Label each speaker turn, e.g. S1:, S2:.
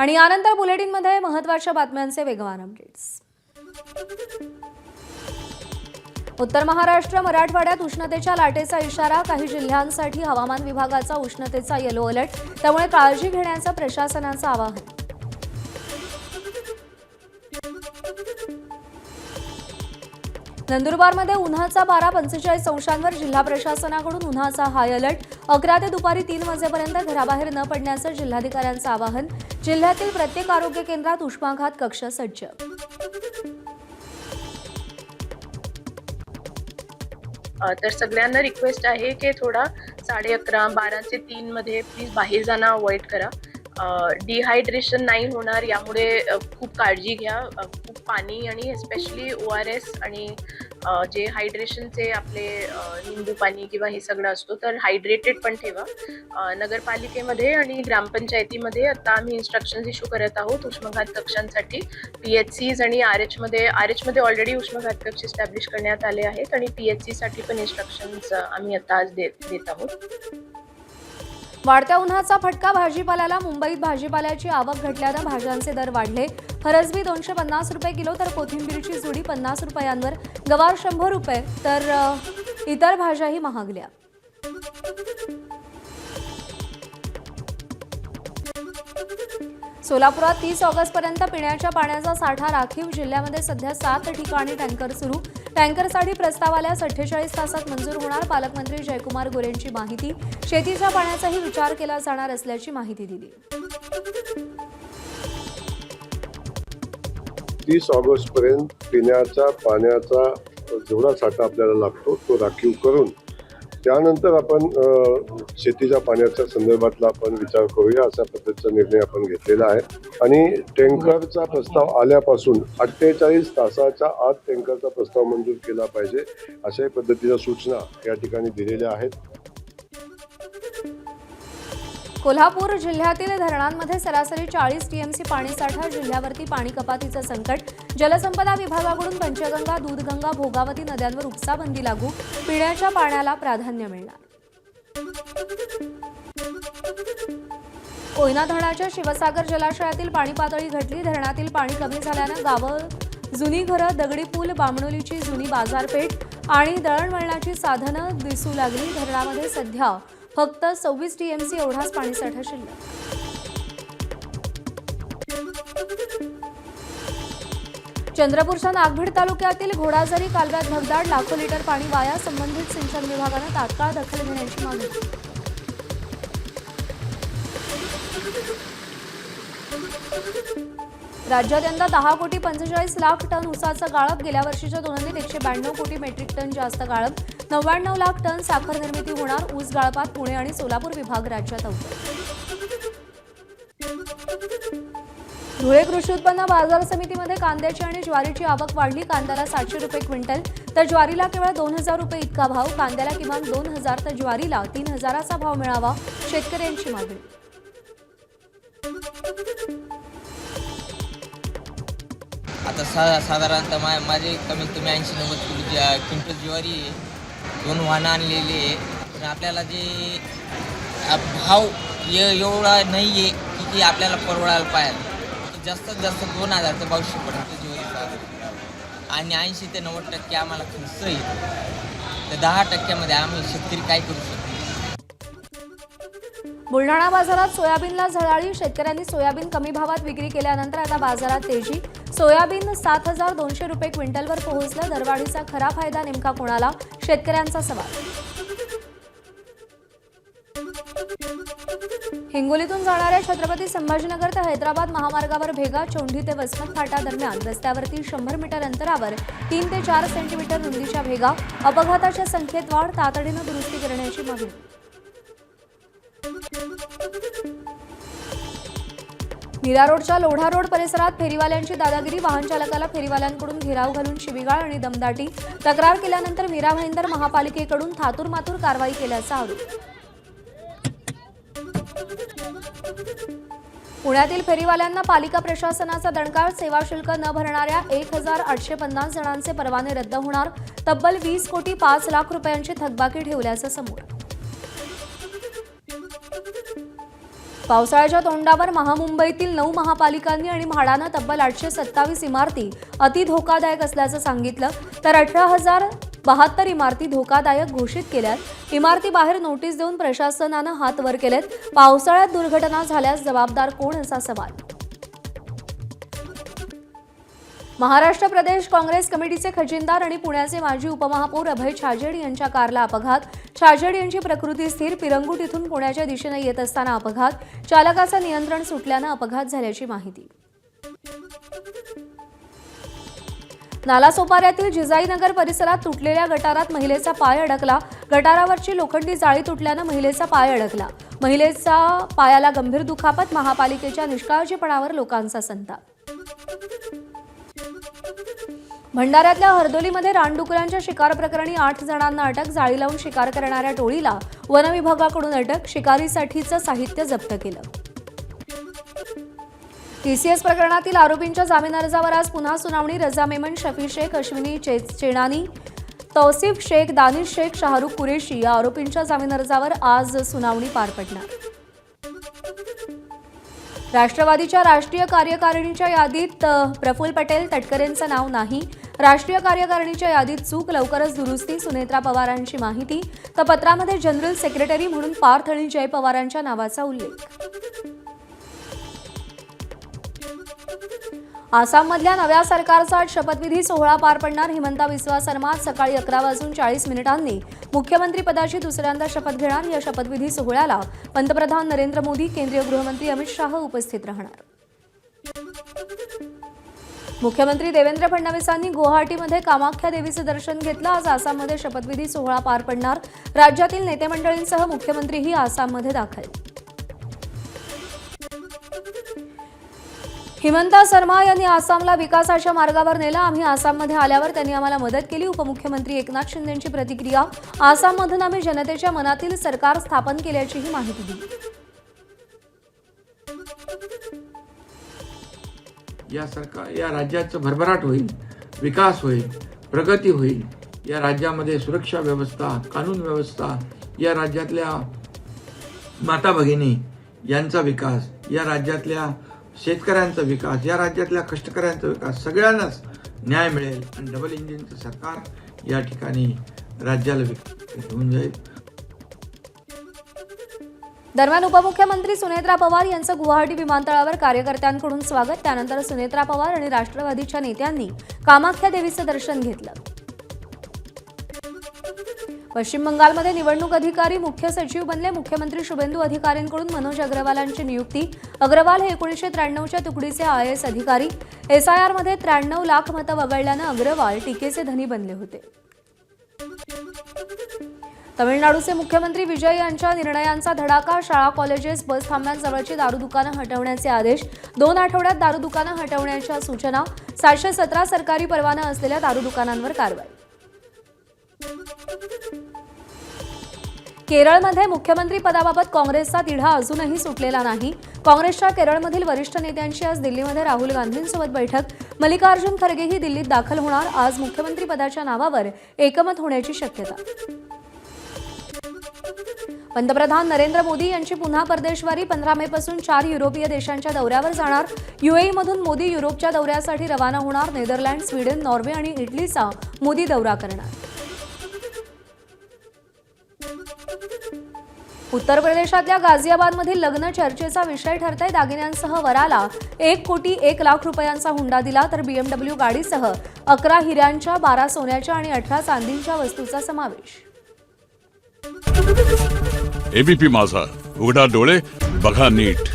S1: आणि यानंतर बुलेटिनमध्ये महत्त्वाच्या बातम्यांचे वेगवान अपडेट्स। उत्तर महाराष्ट्र मराठवाड्यात उष्णतेच्या लाटेचा इशारा, काही जिल्ह्यांसाठी हवामान विभागाचा उष्णतेचा येलो अलर्ट, त्यामुळे काळजी घेण्याचं प्रशासनाचं आवाहन। नंदुरबारमध्ये उन्हाचा पारा 45 अंशांवर, जिल्हा प्रशासनाकडून उन्हाचा हाय अलर्ट। 11 ते दुपारी 3 वाजेपर्यंत घराबाहेर न पडण्याचं जिल्हाधिकाऱ्यांचं आवाहन। जिल्ह्यातील प्रत्येक आरोग्य केंद्रात उष्माघात कक्ष सज्ज।
S2: तर सगळ्यांना रिक्वेस्ट आहे की थोडा 11:30 12 ते 3 मध्ये प्लीज बाहेर जाणं अवॉइड करा। डिहायड्रेशन नाही होणार यामुळे खूप काळजी घ्या। खूप पाणी आणि स्पेशली ORS आणि जे हायड्रेशनचे आपले निंबू पाणी किंवा हे सगळं असतो तर हायड्रेटेड पण ठेवा। नगरपालिकेमध्ये आणि ग्रामपंचायतीमध्ये आता आम्ही इन्स्ट्रक्शन्स इश्यू करत आहोत उष्माघात कक्षांसाठी। PHCs आणि RH मध्ये ऑलरेडी उष्माघात कक्ष एस्टॅब्लिश करण्यात आले आहेत आणि PHC साठी पण इन्स्ट्रक्शन्स आम्ही आता आज देत आहोत।
S1: वाढत्या उन्हाचा फटका भाजीपाल्याला, मुंबईत भाजीपाल्याची आवक घटल्यानं भाज्यांचे दर वाढले। फरसबी 250 रुपये किलो तर कोथिंबीरची जुडी 50 रुपयांवर, गवार 100 रुपये तर इतर भाज्याही महागल्या। सोलापुरात 30 ऑगस्टपर्यंत पिण्याच्या पाण्याचा साठा राखीव, जिल्ह्यामध्ये सध्या 7 ठिकाणी टँकर सुरू। टँकरसाठी प्रस्ताव आल्यास 48 तासात मंजूर होणार, पालकमंत्री जयकुमार गोरेंची माहिती। शेतीच्या पाण्याचाही विचार केला जाणार असल्याची माहिती दिली।
S3: 30 ऑगस्टपर्यंत पिण्याच्या पाण्याचा जेवढा साठा आपल्याला लागतो तो राखीव करून त्यानंतर आपण शेतीच्या पाण्याच्या संदर्भातला आपण विचार करूया अशा पद्धतीचा निर्णय आपण घेतलेला आहे। आणि टँकरचा प्रस्ताव आल्यापासून 48 तासाच्या आत टँकरचा प्रस्ताव मंजूर केला पाहिजे अशा पद्धतीच्या सूचना या ठिकाणी दिलेल्या आहेत।
S1: कोल्हापूर जिल्ह्यातील धरणांमध्ये सरासरी 40 TMC पाणीसाठा, जिल्ह्यावरती पाणी कपातीचं संकट। जलसंपदा विभागाकडून पंचगंगा, दूधगंगा, भोगावती नद्यांवर उपसाबंदी लागू, पिण्याच्या पाण्याला प्राधान्य मिळणार। कोयना धरणाच्या शिवसागर जलाशयातील पाणी पातळी घटली, धरणातील पाणी कमी झाल्यानं गावं, जुनी घरं, दगडी पूल, बामणोलीची जुनी बाजारपेठ आणि दळणवळणाची साधनं दिसू लागली। धरणामध्ये सध्या फक्त 26 TMC एवढाच पाणीसाठा शिल्लक। चंद्रपूरच्या नागभीड तालुक्यातील घोडाझरी कालव्यात भगदाड, लाखो लिटर पाणी वाया, संबंधित सिंचन विभागानं तात्काळ दखल घेण्याची मागणी। राज्यात यंदा 10 कोटी 45 लाख टन ऊसाचा गाळप, गेल्या वर्षीच्या तुलनेत 192 कोटी मेट्रिक टन जास्त गाळप। 99 लाख टन साखर निर्मिती होणार, ऊस गाळपात पुणे आणि सोलापूर विभाग राज्यात अव्वल। धुळे कृषी उत्पन्न बाजार समितीमध्ये कांद्याची आणि ज्वारीची आवक वाढली, कांद्याला 700 रुपये क्विंटल तर ज्वारीला केवळ 2000 रुपये इतका भाव। कांद्याला किमान 2000 तर ज्वारीला 3000चा भाव मिळावा, शेतकऱ्यांची मागणी।
S4: आता साधारणतः माझे कमीत कमी 80-90 क्विंटल ज्वारी आहे, 2 वाहनं आणलेली आहे। पण आपल्याला जे भाव एवढा नाही आहे की आपल्याला परवडायला पाहिजे। जास्तीत जास्त 2000 ते 2200पर्यंत ज्वारीचा आणि 80 ते 90% आम्हाला खर्च येतो। तर 10%मध्ये आम्ही शेतकरी काय करू शकतो।
S1: बुलढाणा बाजारात सोयाबीनला झळाळी, शेतकऱ्यांनी सोयाबीन कमी भावात विक्री केल्यानंतर आता बाजारात तेजी। सोयाबीन 7200 रुपये क्विंटलवर पोहोचलं, दरवाढीचा खरा फायदा नेमका कोणाला, शेतकऱ्यांचा सवाल। हिंगोलीतून जाणाऱ्या छत्रपती संभाजीनगर ते हैदराबाद महामार्गावर भेगा, चोंढी ते वसमत फाटा दरम्यान रस्त्यावरती 100 मीटर अंतरावर 3 ते 4 सेंटीमीटर रुंदीच्या भेगा, अपघाताच्या संख्येत वाढ, तातडीनं दुरुस्ती करण्याची मागणी। मीरा रोडच्या लोढा रोड परिसरात फेरीवाल्यांची दादागिरी, वाहन चालकाला फेरीवाल्यांकडून घेराव घालून शिवीगाळ आणि दमदाटी, तक्रार केल्यानंतर मीरा भाईंदर महापालिकेकडून थातूरमातूर कारवाई केल्याचा आरोप। पुण्यातील फेरीवाल्यांना पालिका प्रशासनाचा दणका, सेवा शुल्क न भरणाऱ्या 1850 जणांचे परवाने रद्द होणार, तब्बल 20 कोटी 5 लाख रुपयांची थकबाकी ठेवल्याचं समोर। पावसाळ्याच्या तोंडावर महामुंबईतील 9 महापालिकांनी आणि म्हाडानं तब्बल 827 इमारती अति धोकादायक असल्याचं सांगितलं, तर 18,072 इमारती धोकादायक घोषित केल्यात. इमारतीबाहेर नोटीस देऊन प्रशासनानं हात वर केलेत. पावसाळ्यात दुर्घटना झाल्यास जबाबदार कोण असा सवाल. महाराष्ट्र प्रदेश काँग्रेस कमिटीचे खजिनदार आणि पुण्याचे माजी उपमहापौर अभय छाजेड यांच्या कारला अपघात. छाजेड यांची प्रकृती स्थिर. पिरंगुट इथून पुण्याच्या दिशेने येत असताना अपघात. चालकाचं नियंत्रण सुटल्यानं अपघात झाल्याची माहिती. नालासोपाऱ्यातील जिजाईनगर परिसरात तुटलेल्या गटारात महिलेचा पाय अडकला. गटारावरची लोखंडी जाळी तुटल्यानं महिलेचा पाय अडकला. महिलेचा पायाला गंभीर दुखापत. महापालिकेच्या निष्काळजीपणावर लोकांचा संताप. भंडाऱ्यातल्या हरदोलीमध्ये रानडुकरांच्या शिकार प्रकरणी 8 जणांना अटक. जाळी लावून शिकार करणाऱ्या टोळीला वनविभागाकडून अटक. शिकारीसाठीचं साहित्य जप्त केलं. टीसीएस प्रकरणातील आरोपींच्या जामीन अर्जावर आज पुन्हा सुनावणी. रजा मेमन, शफी शेख, अश्विनी चेनानी, तौसिफ शेख, दानिश शेख, शाहरुख कुरेशी या आरोपींच्या जामीन अर्जावर आज सुनावणी पार पडणार. राष्ट्रवादीच्या राष्ट्रीय कार्यकारिणीच्या यादीत प्रफुल्ल पटेल तटकरेंचं नाव नाही. राष्ट्रीय कार्यकारिणीच्या यादीत चूक, लवकरच दुरुस्ती. सुनेत्रा पवारांची माहिती. तर पत्रामध्ये जनरल सेक्रेटरी म्हणून पार्थ आणि जय पवारांच्या नावाचा उल्लेख. आसाममधल्या नव्या सरकारचा आज शपथविधी सोहळा पार पडणार. हिमंता बिस्वा शर्मा सकाळी 11:40 मुख्यमंत्री पदाची दुसऱ्यांदा शपथ घेणार. या शपथविधी सोहळ्याला पंतप्रधान नरेंद्र मोदी, केंद्रीय गृहमंत्री अमित शाह उपस्थित राहणार. मुख्यमंत्री देवेंद्र फडणवीसांनी गुवाहाटीमध्ये कामाख्या देवीचं दर्शन घेतलं. आज आसाममध्ये शपथविधी सोहळा पार पडणार. राज्यातील नेते मंडळींसह मुख्यमंत्रीही आसाममध्ये दाखल. हिमंता शर्मा यांनी आसामला विकासाच्या मार्गावर नेलं. आम्ही आसाममध्ये आल्यावर त्यांनी आम्हाला मदत केली. उपमुख्यमंत्री एकनाथ शिंदेंची प्रतिक्रिया. आसाममधून आम्ही जनतेच्या मनातील सरकार स्थापन केल्याचीही माहिती दिली.
S5: या राज्याचं भरभराट होईल, विकास होईल, प्रगती होईल. या राज्यामध्ये सुरक्षा व्यवस्था, कानून व्यवस्था, या राज्यातल्या माता भगिनी यांचा विकास, या राज्यातल्या शेतकऱ्यांचा विकास, या राज्यातल्या कष्टकऱ्यांचा विकास, सगळ्यांनाच न्याय मिळेल आणि डबल इंजिनचं सरकार या ठिकाणी राज्याला घेऊन जाईल.
S1: दरम्यान उपमुख्यमंत्री सुनेत्रा पवार यांचं गुवाहाटी विमानतळावर कार्यकर्त्यांकडून स्वागत. त्यानंतर सुनेत्रा पवार आणि राष्ट्रवादीच्या नेत्यांनी कामाख्या देवीचं दर्शन घेतलं. पश्चिम बंगालमध्ये निवडणूक अधिकारी मुख्य सचिव बनले. मुख्यमंत्री शुभेंदू अधिकारींकडून मनोज अग्रवालांची नियुक्ती. अग्रवाल हे 1993च्या तुकडीचे IAS अधिकारी. SIR मध्ये 93 लाख मतं वगळल्यानं अग्रवाल टीकेचे धनी बनले होते. तमिळनाडूचे मुख्यमंत्री विजय यांच्या निर्णयांचा धडाका. शाळा, कॉलेजेस, बस थांब्यांजवळची दारू दुकानं हटवण्याचे आदेश. 2 आठवड्यात दारू दुकानं हटवण्याच्या सूचना. 717 सरकारी परवाना असलेल्या दारू दुकानांवर कारवाई. केरळमध्ये मुख्यमंत्री पदाबाबत काँग्रेसचा तिढा अजूनही सुटलेला नाही. काँग्रेसच्या केरळमधील वरिष्ठ नेत्यांची आज दिल्लीमध्ये राहुल गांधींसोबत बैठक. मल्लिकार्जुन खरगेही दिल्लीत दाखल होणार. आज मुख्यमंत्री पदाच्या नावावर एकमत होण्याची शक्यता. पंतप्रधान नरेंद्र मोदी यांची पुन्हा परदेशवारी. 15 मेपासून 4 युरोपीय देशांच्या दौऱ्यावर जाणार. UAE मधून मोदी युरोपच्या दौऱ्यासाठी रवाना होणार. नेदरलँड, स्वीडन, नॉर्वे आणि इटलीचा मोदी दौरा करणार. उत्तर प्रदेशातल्या गाझियाबादमधील लग्न चर्चेचा विषय ठरतंय. दागिन्यांसह वराला 1 कोटी 1 लाख रुपयांचा हुंडा दिला. तर BMW गाडीसह 11 हिऱ्यांच्या, 12 सोन्याच्या आणि 18 चांदीच्या वस्तूचा समावेश.
S6: ABP माझा, उघडा डोळे बघा नीट.